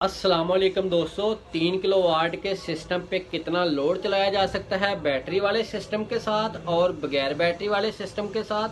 अस्सलामुअलैकुम दोस्तों, 3 किलोवाट के सिस्टम पे कितना लोड चलाया जा सकता है बैटरी वाले सिस्टम के साथ और बगैर बैटरी वाले सिस्टम के साथ,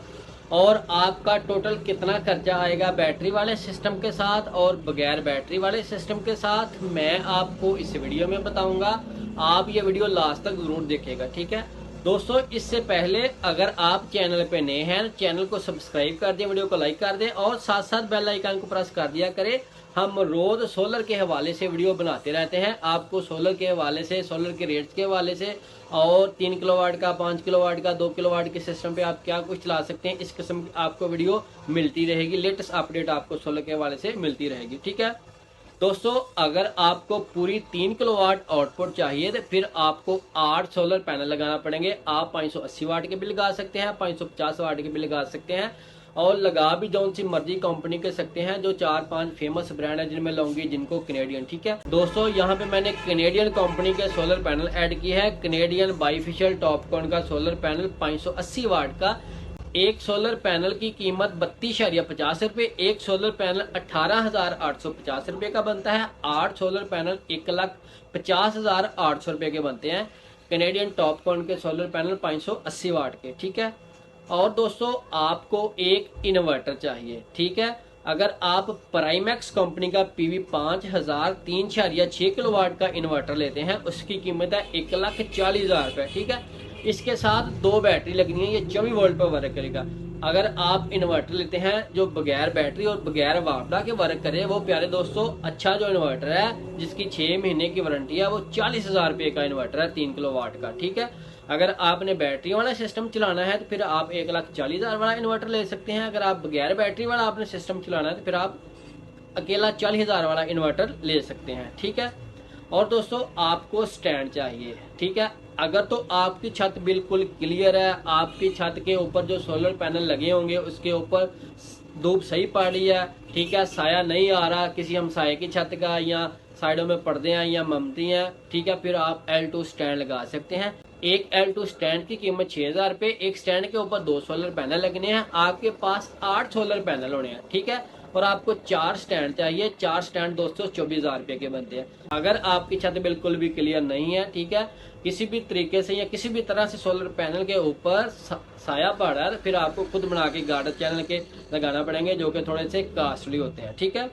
और आपका टोटल कितना खर्चा आएगा बैटरी वाले सिस्टम के साथ और बगैर बैटरी वाले सिस्टम के साथ, मैं आपको इस वीडियो में बताऊंगा। आप ये वीडियो लास्ट तक जरूर देखिएगा, ठीक है दोस्तों। इससे पहले अगर आप चैनल पे नए हैं, चैनल को सब्सक्राइब कर दें, वीडियो को लाइक कर दें और साथ साथ बेल आइकन को प्रेस कर दिया करें। हम रोज सोलर के हवाले से वीडियो बनाते रहते हैं, आपको सोलर के हवाले से, सोलर के रेट्स के हवाले से, और 3 किलोवाट का, 5 किलोवाट का, 2 किलोवाट के सिस्टम पे आप क्या कुछ चला सकते हैं, इस किस्म की आपको वीडियो मिलती रहेगी। लेटेस्ट अपडेट आपको सोलर के हवाले से मिलती रहेगी, ठीक है दोस्तों। अगर आपको पूरी 3 किलोवाट आउटपुट चाहिए तो फिर आपको 8 सोलर पैनल लगाना पड़ेंगे। आप 580 वाट के भी लगा सकते हैं, 550 वाट के भी लगा सकते हैं, और लगा भी जौन सी मर्जी कंपनी के सकते हैं। जो 4-5 फेमस ब्रांड है जिनमें लाऊंगी जिनको कनेडियन, ठीक है दोस्तों। यहाँ पे मैंने कनेडियन कंपनी के सोलर पैनल ऐड किए हैं। कनेडियन बाइफिशियल टॉपकॉन का सोलर पैनल 580 वाट का। एक सोलर पैनल की कीमत 32.50 रुपए, एक सोलर पैनल 18,850 रुपए का बनता है। 8 सोलर पैनल 1,50,800 रुपए के बनते हैं। कनेडियन टॉपकॉन के सोलर पैनल 580 वाट के, ठीक है। और दोस्तों आपको एक इन्वर्टर चाहिए, ठीक है। अगर आप प्राइमैक्स कंपनी का पीवी 5003.6 किलोवाट का इन्वर्टर लेते हैं, उसकी कीमत है 1,40,000 रुपए, ठीक है। इसके साथ 2 बैटरी लगनी है, ये 24 वोल्ट पर वर्क करेगा। अगर आप इन्वर्टर लेते हैं जो बगैर बैटरी और बगैर वापडा के वर्क करे, वो प्यारे दोस्तों अच्छा जो इन्वर्टर है जिसकी 6 महीने की वारंटी है, वो 40,000 रुपए का इन्वर्टर है 3 किलोवाट का, ठीक है। अगर आपने बैटरी वाला सिस्टम चलाना है तो फिर आप 1,40,000 वाला इन्वर्टर ले सकते हैं। अगर आप बगैर बैटरी वाला आपने सिस्टम चलाना है तो फिर आप अकेला 40,000 वाला इन्वर्टर ले सकते हैं, ठीक है। और दोस्तों आपको स्टैंड चाहिए, ठीक है। अगर तो आपकी छत बिल्कुल क्लियर है, आपकी छत के ऊपर जो सोलर पैनल लगे होंगे उसके ऊपर धूप सही पड़ रही है, ठीक है, साया नहीं आ रहा किसी हमसाये की छत का, या साइडों में पर्दे हैं या ममती हैं, ठीक है, फिर आप L2 स्टैंड लगा सकते हैं। एक L2 स्टैंड की कीमत 6,000 रुपए। एक स्टैंड के ऊपर 2 सोलर पैनल लगने हैं। आपके पास 8 सोलर पैनल होने हैं, ठीक है। और आपको 4 स्टैंड चाहिए। 4 स्टैंड दोस्तों 24,000 रुपए के बनते हैं। अगर आपकी छत बिल्कुल भी क्लियर नहीं है, ठीक है, किसी भी तरीके से या किसी भी तरह से सोलर पैनल के ऊपर साया पड़ रहा है, तो फिर आपको खुद बना के गार्डन चैनल के लगाना पड़ेंगे, जो कि थोड़े से कॉस्टली होते हैं, ठीक है।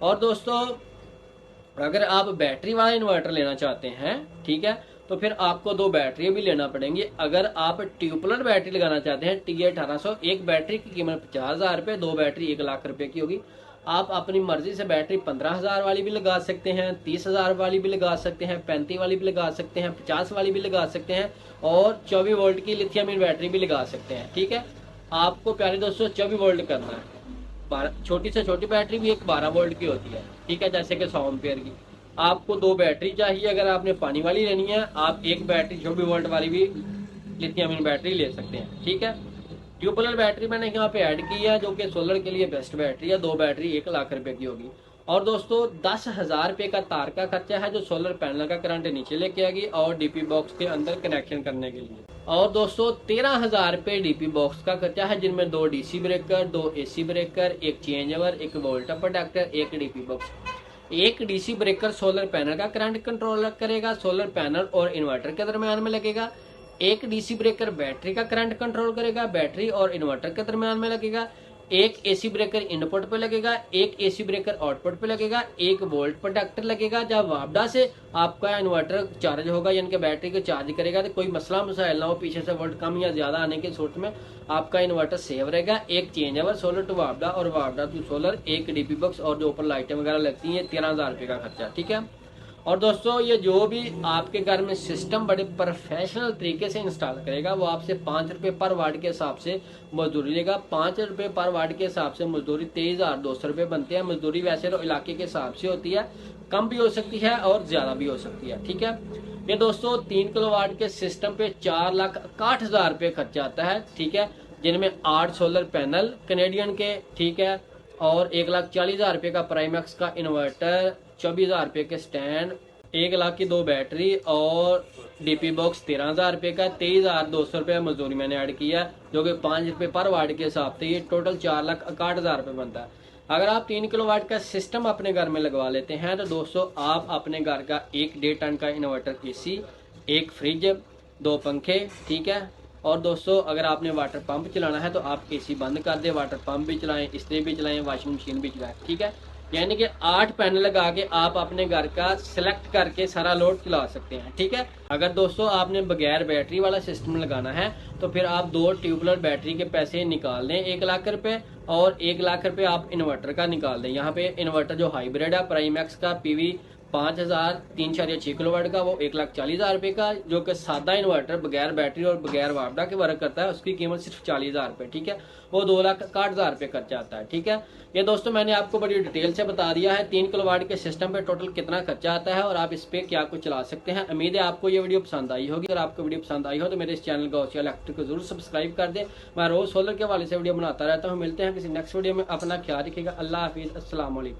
और दोस्तों अगर आप बैटरी वाला इन्वर्टर लेना चाहते हैं, ठीक है, तो फिर आपको 2 बैटरी भी लेना पड़ेंगी। अगर आप ट्यूबुलर बैटरी लगाना चाहते हैं TA1800, एक बैटरी की कीमत 50,000 रुपए, 2 बैटरी 1,00,000 रुपए की होगी। आप अपनी मर्जी से बैटरी 15,000 वाली भी लगा सकते हैं, 30,000 वाली भी लगा सकते हैं, 35 वाली भी लगा सकते हैं, 50 वाली भी लगा सकते हैं, और 24 वोल्ट की लिथियम इन बैटरी भी लगा सकते हैं, ठीक है। आपको प्यारे दोस्तों 24 वोल्ट करना है। छोटी से छोटी बैटरी भी एक 12 वोल्ट की होती है, ठीक है, जैसे कि 100 एम्पियर की। आपको 2 बैटरी चाहिए। अगर आपने पानी वाली लेनी है, आप एक बैटरी 24 वोल्ट वाली भी लिथियम आयन बैटरी ले सकते हैं, ठीक है। ट्यूबुलर बैटरी मैंने यहाँ पे ऐड की है, जो कि सोलर के लिए बेस्ट बैटरी है। 2 बैटरी 1,00,000 रुपए की होगी। और दोस्तों 10,000 रुपए का तार का खर्चा है, जो सोलर पैनल का करंट नीचे लेके आएगी और डीपी बॉक्स के अंदर कनेक्शन करने के लिए। और दोस्तों 13,000 रुपए डीपी बॉक्स का खर्चा है, जिनमें 2 डीसी ब्रेकर, 2 एसी ब्रेकर, एक चेंज ओवर, एक वोल्ट प्रोटेक्टर, एक डीपी बॉक्स। एक डीसी ब्रेकर सोलर पैनल का करंट कंट्रोल करेगा, सोलर पैनल और इन्वर्टर के दरमियान में लगेगा। एक डीसी ब्रेकर बैटरी का करंट कंट्रोल करेगा, बैटरी और इन्वर्टर के दरमियान में लगेगा। एक एसी ब्रेकर इनपुट पे लगेगा, एक एसी ब्रेकर आउटपुट पे लगेगा, एक वोल्ट प्रोटेक्टर लगेगा। जब वापडा से आपका इन्वर्टर चार्ज होगा, यानी कि बैटरी को चार्ज करेगा, तो कोई मसला मसाइल ना हो, पीछे से वोल्ट कम या ज्यादा आने की सूरत में आपका इन्वर्टर सेव रहेगा। एक चेंज ओवर सोलर टू वापडा और वापडा टू सोलर, एक डीपी बॉक्स, और जो ऊपर लाइटें वगैरह लगती हैं, 13,000 रुपए का खर्चा, ठीक है। और दोस्तों ये जो भी आपके घर में सिस्टम बड़े प्रोफेशनल तरीके से इंस्टॉल करेगा, वो आपसे 5 रुपए पर वाट के हिसाब से मजदूरी लेगा। 5 रुपए पर वाट के हिसाब से मजदूरी 23,200 रुपए बनते हैं। मजदूरी वैसे तो इलाके के हिसाब से होती है, कम भी हो सकती है और ज्यादा भी हो सकती है, ठीक है। ये दोस्तों 3 किलोवाट के सिस्टम पे 4,61,000 रुपए खर्चा आता है, ठीक है, जिनमें 8 सोलर पैनल कनेडियन के, ठीक है, और 1,40,000 रुपए का प्राइमैक्स का इन्वर्टर, 24,000 रुपए के स्टैंड, 1,00,000 की 2 बैटरी, और डीपी बॉक्स 13,000 रुपए का। 23,200 रुपए मजदूरी मैंने ऐड किया, जो कि 5 रुपए पर वाट के हिसाब से ये टोटल 4,61,000 रुपए बनता है। अगर आप 3 किलोवाट का सिस्टम अपने घर में लगवा लेते हैं तो दोस्तों आप अपने घर का 1-1.5 टन का इन्वर्टर एसी, एक फ्रिज, 2 पंखे, ठीक है। और दोस्तों अगर आपने वाटर पंप चलाना है तो आप एसी बंद कर दें, वाटर पंप भी चलाएं, इस्त्री भी चलाएं, वॉशिंग मशीन भी चलाएं, ठीक है। यानी कि 8 पैनल लगा के आप अपने घर का सिलेक्ट करके सारा लोड चला सकते हैं, ठीक है। अगर दोस्तों आपने बगैर बैटरी वाला सिस्टम लगाना है तो फिर आप 2 ट्यूबुलर बैटरी के पैसे निकाल दें 1 लाख रुपए, और 1 लाख रुपए आप इन्वर्टर का निकाल दें। यहाँ पे इन्वर्टर जो हाइब्रिड है प्राइमैक्स का PV 5000 3.6 किलोवाट का, वो 1,40,000 रुपये का, जो कि सादा इन्वर्टर बगैर बैटरी और बगैर वापडा के वर्क करता है, उसकी कीमत सिर्फ 40,000 रुपये, ठीक है। वो 2,60,000 रुपये खर्चा आता है, ठीक है। ये दोस्तों मैंने आपको बड़ी डिटेल से बता दिया है 3 किलोवाट के सिस्टम पे टोटल कितना खर्चा आता है और आप इस पे क्या कुछ चला सकते हैं। उम्मीद है आपको ये वीडियो पसंद आई होगी। अगर आपको वीडियो पसंद आई हो तो मेरे इस चैनल गौसिया इलेक्ट्रिक को जरूर सब्सक्राइब कर दें। मैं रोज सोलर के हवाले से वीडियो बनाता रहता हूँ। मिलते हैं किसी नेक्स्ट वीडियो में। अपना ख्याल रखिएगा। अल्लाह हाफिज़। अस्सलाम वालेकुम।